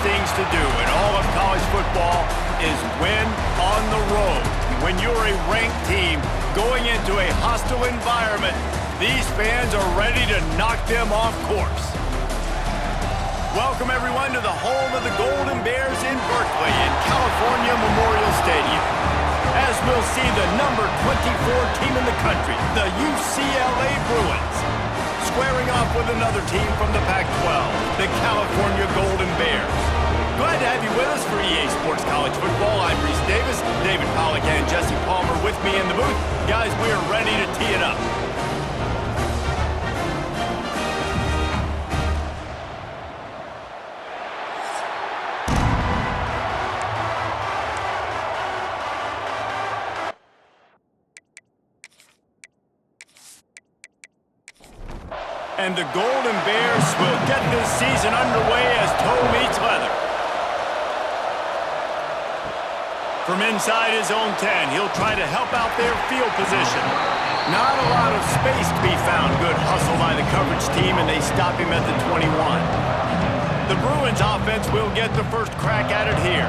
things to do in all of college football is win on the road. When you're a ranked team going into a hostile environment, these fans are ready to knock them off course. Welcome, everyone, to the home of the Golden Bears in Berkeley in California Memorial Stadium. As we'll see the number 24 team in the country, the UCLA Bruins, squaring off with another team from the Pac-12, the California Golden Bears. Glad to have you with us for EA Sports College Football. I'm Reese Davis, David Pollack and Jesse Palmer with me in the booth. Guys, we are ready to tee it up. And the Golden Bears will get this season underway as toe meets leather. From inside his own 10, he'll try to help out their field position. Not a lot of space to be found. Good hustle by the coverage team, and they stop him at the 21. The Bruins offense will get the first crack at it here.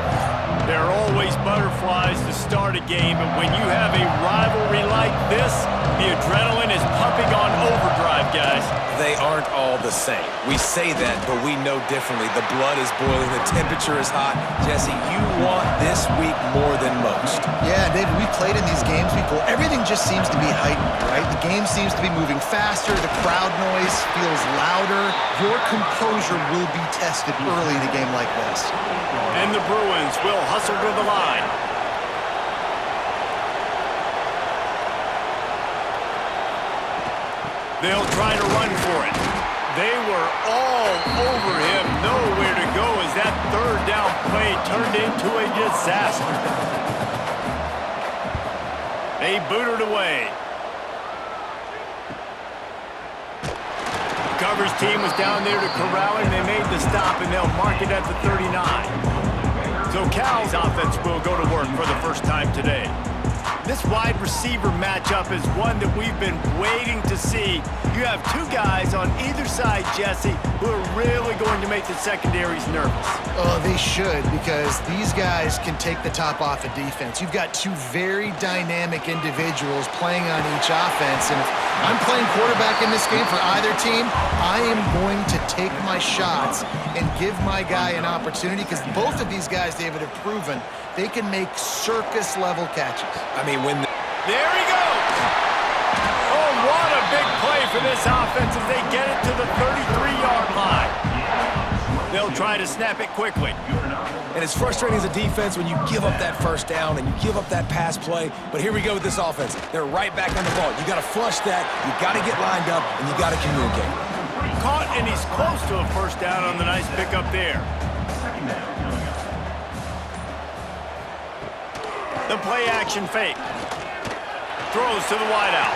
There are always butterflies to start a game, and when you have a rivalry like this, the adrenaline is pumping on overdrive, guys. They aren't all the same. We say that, but we know differently. The blood is boiling. The temperature is hot. Jesse, you want this week more than most. Yeah, David, we played in these games before. Everything just seems to be heightened, right? The game seems to be moving faster. The crowd noise feels louder. Your composure will be tested early in a game like this. And the Bruins will hustle to the line. They'll try to run for it. They were all over him. Nowhere to go as that third down play turned into a disaster. They booted away. The coverage team was down there to corral him. They made the stop, and they'll mark it at the 39. So Cal's offense will go to work for the first time today. This wide receiver matchup is one that we've been waiting to see. You have two guys on either side, Jesse, who are really going to make the secondaries nervous. Oh, they should, because these guys can take the top off of defense. You've got two very dynamic individuals playing on each offense, and if I'm playing quarterback in this game for either team, I am going to take my shots and give my guy an opportunity, because both of these guys, David, have proven they can make circus-level catches. I mean, when... There he goes! Oh, what a big play for this offense as they get it to the 33-yard line. They'll try to snap it quickly. And it's frustrating as a defense when you give up that first down and you give up that pass play. But here we go with this offense. They're right back on the ball. You got to flush that, you got to get lined up, and you got to communicate. Caught, and he's close to a first down on the nice pickup there. The play-action fake. Throws to the wideout.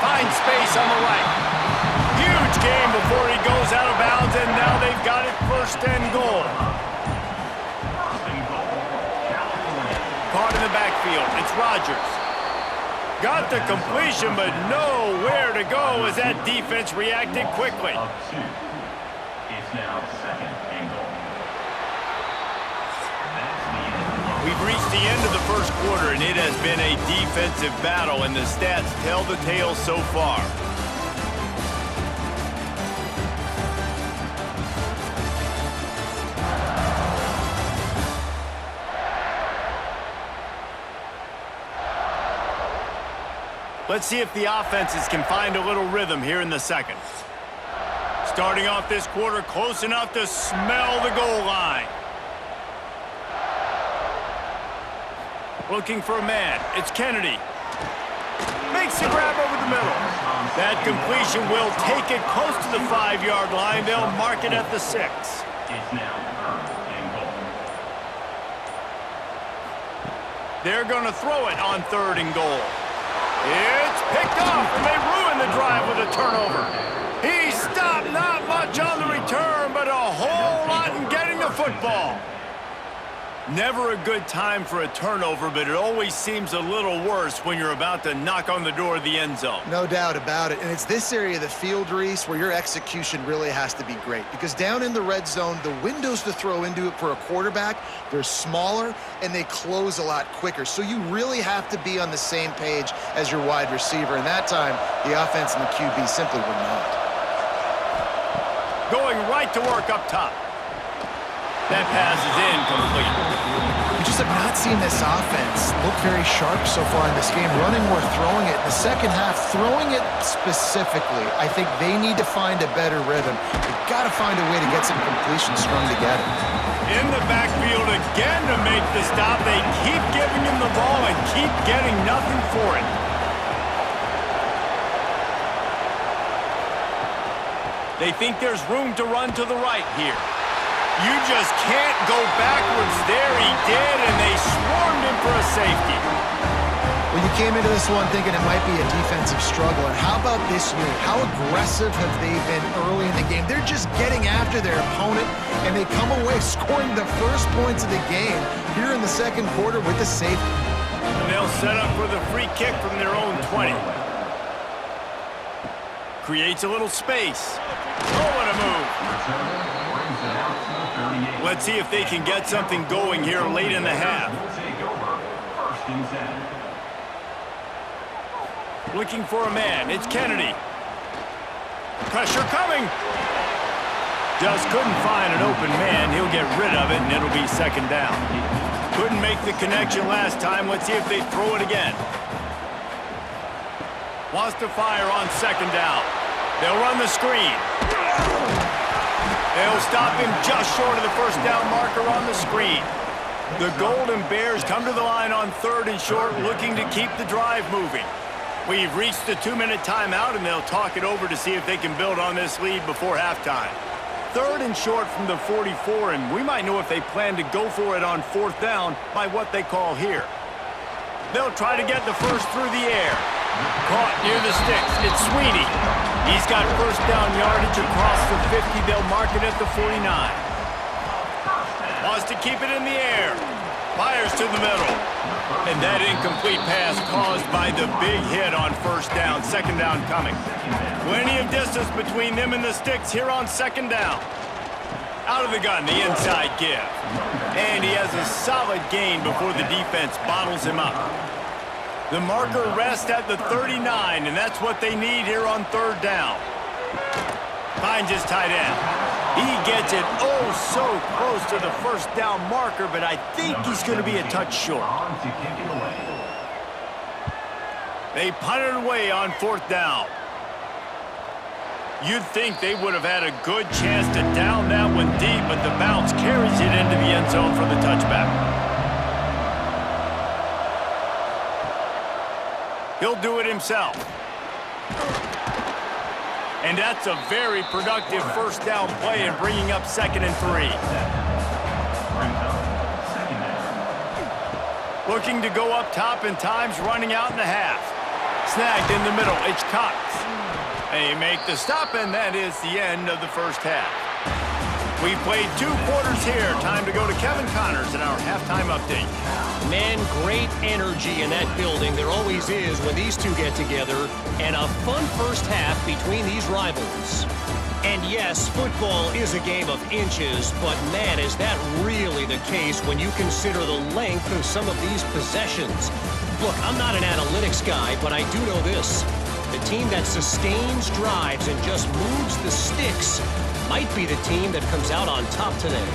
Finds space on the right. Huge game before he goes out of bounds, and now they've got it first and goal. Caught in the backfield. It's Rodgers. Got the completion, but nowhere to go as that defense reacted quickly. It's now second and goal. We've reached the end of the first quarter, and it has been a defensive battle, and the stats tell the tale so far. Let's see if the offenses can find a little rhythm here in the second. Starting off this quarter close enough to smell the goal line. Looking for a man. It's Kennedy. Makes the grab over the middle. That completion will take it close to the 5-yard line. They'll mark it at the 6. It's now third and goal. They're going to throw it on 3rd and goal. It's picked off, and they ruin the drive with a turnover. He stopped, not much on the return, but a whole lot in getting the football. Never a good time for a turnover, but it always seems a little worse when you're about to knock on the door of the end zone. No doubt about it. And it's this area of the field, Reese, where your execution really has to be great. Because down in the red zone, the windows to throw into it for a quarterback, they're smaller and they close a lot quicker. So you really have to be on the same page as your wide receiver. And that time, the offense and the QB simply were not. Going right to work up top. That pass is incomplete. We just have not seen this offense look very sharp so far in this game. Running or throwing it. In the second half, throwing it specifically, I think they need to find a better rhythm. They've got to find a way to get some completions strung together. In the backfield again to make the stop. They keep giving him the ball and keep getting nothing for it. They think there's room to run to the right here. You just can't go backwards there. He did, and they swarmed him for a safety. Well, you came into this one thinking it might be a defensive struggle. And how about this unit? How aggressive have they been early in the game? They're just getting after their opponent, and they come away scoring the first points of the game here in the second quarter with the safety. And they'll set up for the free kick from their own 20. Creates a little space. Oh, what a move. Let's see if they can get something going here late in the half. Looking for a man. It's Kennedy. Pressure coming. Just couldn't find an open man. He'll get rid of it, and it'll be second down. Couldn't make the connection last time. Let's see if they throw it again. Wants to fire on second down. They'll run the screen. They'll stop him just short of the first down marker on the screen. The Golden Bears come to the line on third and short, looking to keep the drive moving. We've reached the 2-minute timeout, and they'll talk it over to see if they can build on this lead before halftime. Third and short from the 44, and we might know if they plan to go for it on fourth down by what they call here. They'll try to get the first through the air. Caught near the sticks. It's Sweeney. He's got first down yardage across the 50. They'll mark it at the 49. Wants to keep it in the air. Fires to the middle. And that incomplete pass caused by the big hit on first down. Second down coming. Plenty of distance between them and the sticks here on second down. Out of the gun, the inside give. And he has a solid gain before the defense bottles him up. The marker rests at the 39, and that's what they need here on third down. Finds his tight end. He gets it oh so close to the first down marker, but I think he's going to be a touch short. They punt it away on fourth down. You'd think they would have had a good chance to down that one deep, but the bounce carries it into the end zone for the touchback. He'll do it himself. And that's a very productive first down play and bringing up 2nd and 3. Looking to go up top, and time's running out in the half. Snagged in the middle, it's Cox. They make the stop, and that is the end of the first half. We've played 2 quarters here. Time to go to Kevin Connors in our halftime update. Man, great energy in that building. There always is when these two get together. And a fun first half between these rivals. And yes, football is a game of inches, but man, is that really the case when you consider the length of some of these possessions. Look, I'm not an analytics guy, but I do know this. The team that sustains drives and just moves the sticks might be the team that comes out on top today.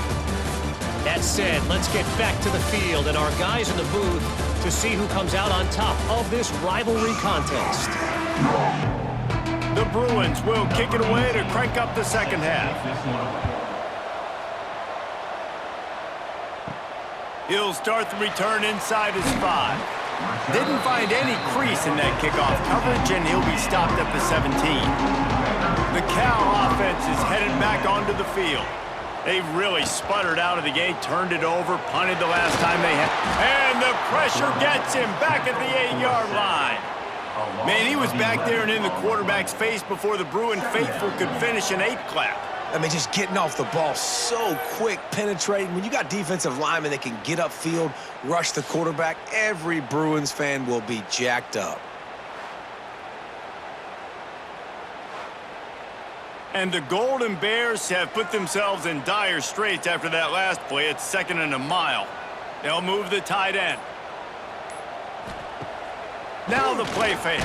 That said, let's get back to the field and our guys in the booth to see who comes out on top of this rivalry contest. The Bruins will kick it away to crank up the second half. He'll start the return inside his 5. Didn't find any crease in that kickoff coverage, and he'll be stopped at the 17. The Cal offense is headed back onto the field. They've really sputtered out of the gate, turned it over, punted the last time they had. And the pressure gets him back at the 8-yard line. Man, he was back there and in the quarterback's face before the Bruin faithful could finish an 8 clap. I mean, just getting off the ball so quick, penetrating. When you got defensive linemen that can get upfield, rush the quarterback, every Bruins fan will be jacked up. And the Golden Bears have put themselves in dire straits after that last play. It's 2nd and a mile. They'll move the tight end. Now the play fake.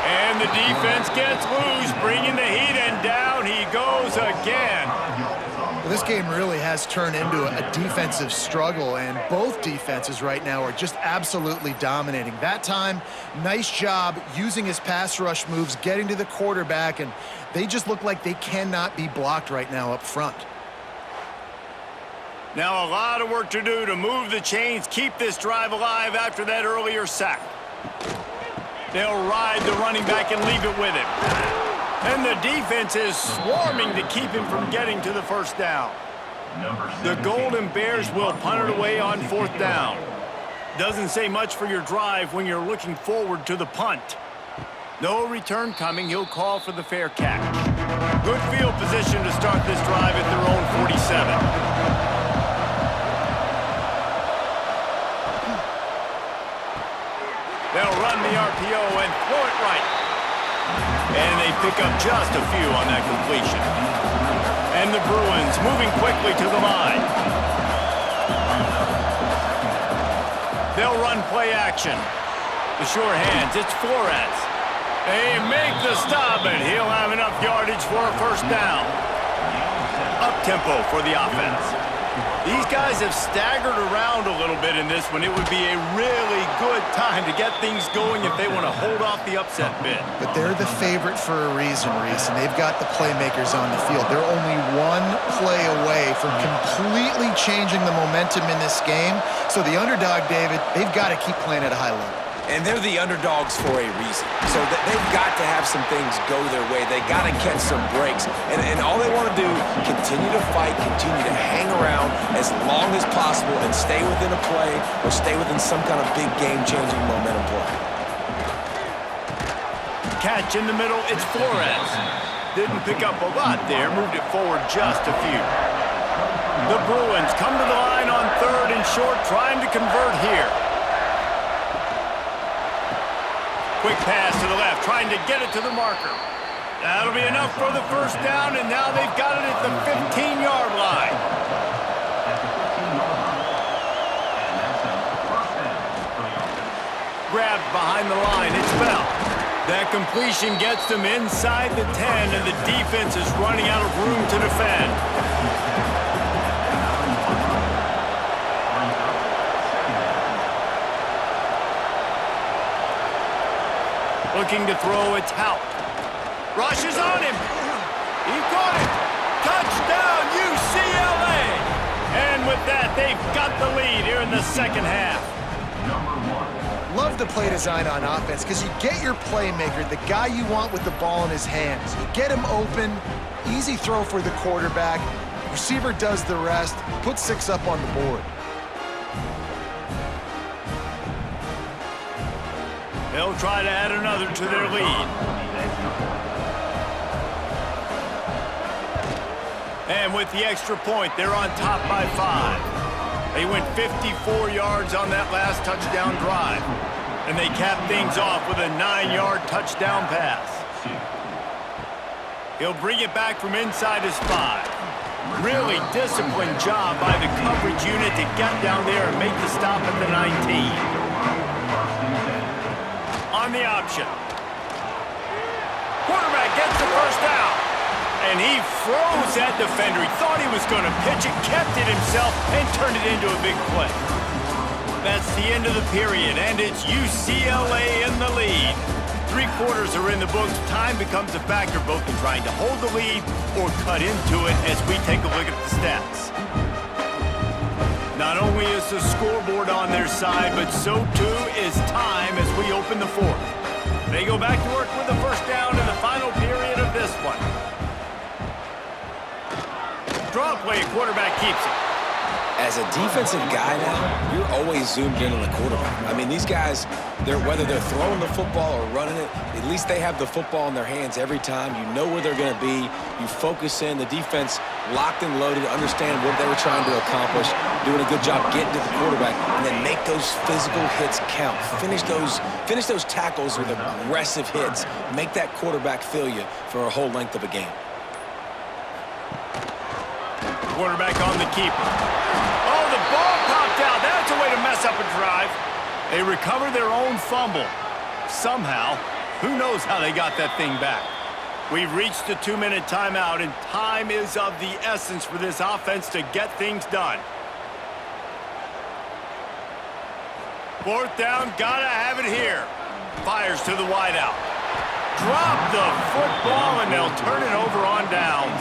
And the defense gets loose, bringing the heat, and down he goes again. Well, this game really has turned into a defensive struggle, and both defenses right now are just absolutely dominating. That time, nice job using his pass rush moves, getting to the quarterback, and they just look like they cannot be blocked right now up front. Now a lot of work to do to move the chains, keep this drive alive after that earlier sack. They'll ride the running back and leave it with him. And the defense is swarming to keep him from getting to the first down. The Golden Bears will punt it away on 4th down. Doesn't say much for your drive when you're looking forward to the punt. No return coming. He'll call for the fair catch. Good field position to start this drive at their own 47. They'll run the RPO and throw it right. And they pick up just a few on that completion. And the Bruins moving quickly to the line. They'll run play action. The sure hands, it's Flores. They make the stop, and he'll have enough yardage for a first down. Up-tempo for the offense. These guys have staggered around a little bit in this one. It would be a really good time to get things going if they want to hold off the upset bid. But they're the favorite for a reason, Reese, and they've got the playmakers on the field. They're only one play away from completely changing the momentum in this game. So the underdog, David, they've got to keep playing at a high level. And they're the underdogs for a reason. So they've got to have some things go their way. They got to catch some breaks. And all they want to do, continue to fight, continue to hang around as long as possible and stay within a play or stay within some kind of big game-changing momentum play. Catch in the middle, it's Flores. Didn't pick up a lot there, moved it forward just a few. The Bruins come to the line on 3rd and short, trying to convert here. Quick pass to the left, trying to get it to the marker. That'll be enough for the first down, and now they've got it at the 15-yard line. Grabbed behind the line, it's Bell. That completion gets them inside the 10, and the defense is running out of room to defend. Looking to throw, it's Hout. Rushes on him. He caught it. Touchdown, UCLA. And with that, they've got the lead here in the second half. Love the play design on offense because you get your playmaker, the guy you want with the ball in his hands. You get him open, easy throw for the quarterback. Receiver does the rest, put 6 up on the board. They'll try to add another to their lead. And with the extra point, they're on top by 5. They went 54 yards on that last touchdown drive. And they cap things off with a 9-yard touchdown pass. He'll bring it back from inside his 5. Really disciplined job by the coverage unit to get down there and make the stop at the 19. On the option. Quarterback gets the first down. And he froze that defender. He thought he was going to pitch it, kept it himself, and turned it into a big play. That's the end of the period, and it's UCLA in the lead. 3 quarters are in the books. Time becomes a factor both in trying to hold the lead or cut into it as we take a look at the stats. Not only is the scoreboard on their side, but so too is time as we open the 4th. They go back to work with the first down in the final period of this one. Draw play, quarterback keeps it. As a defensive guy now, you're always zoomed in on the quarterback. I mean, these guys, whether they're throwing the football or running it, at least they have the football in their hands every time. You know where they're going to be. You focus in. The defense locked and loaded, understand what they were trying to accomplish, doing a good job getting to the quarterback, and then make those physical hits count. Finish those tackles with aggressive hits. Make that quarterback feel you for a whole length of a game. Quarterback on the keeper. Oh, the ball popped out. That's a way to mess up a drive. They recover their own fumble. Somehow, who knows how they got that thing back. We've reached the 2-minute timeout, and time is of the essence for this offense to get things done. Fourth down, gotta have it here. Fires to the wideout. Drop the football, and they'll turn it over on downs.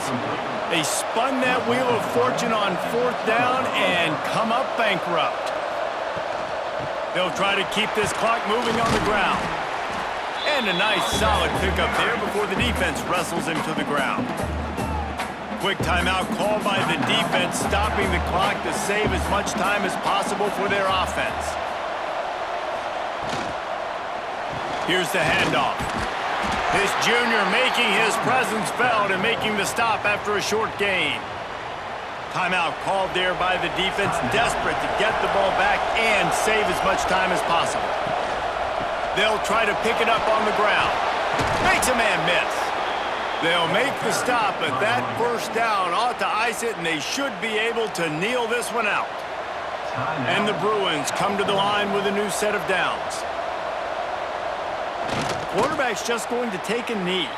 They spun that wheel of fortune on fourth down and come up bankrupt. They'll try to keep this clock moving on the ground. And a nice solid pickup there before the defense wrestles him to the ground. Quick timeout called by the defense, stopping the clock to save as much time as possible for their offense. Here's the handoff. This junior making his presence felt and making the stop after a short gain. Timeout called there by the defense, desperate to get the ball back and save as much time as possible. They'll try to pick it up on the ground. Makes a man miss. They'll make the stop, but that first down ought to ice it, and they should be able to kneel this one out. And the Bruins come to the line with a new set of downs. Quarterback's just going to take a knee.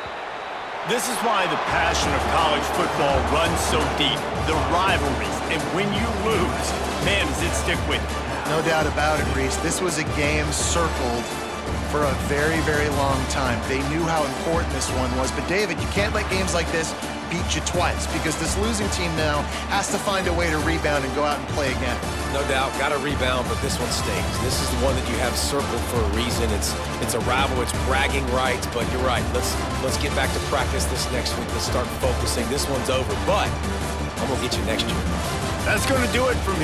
This is why the passion of college football runs so deep. The rivalries, and when you lose, man, does it stick with you. No doubt about it, Reese. This was a game circled for a very, very long time. They knew how important this one was. But, David, you can't let games like this beat you twice, because this losing team now has to find a way to rebound and go out and play again. No doubt, got to rebound, but this one stings. This is the one that you have circled for a reason. It's a rival, it's bragging rights, but you're right. Let's get back to practice this next week. Let's start focusing. This one's over, but I'm going to get you next year. That's going to do it from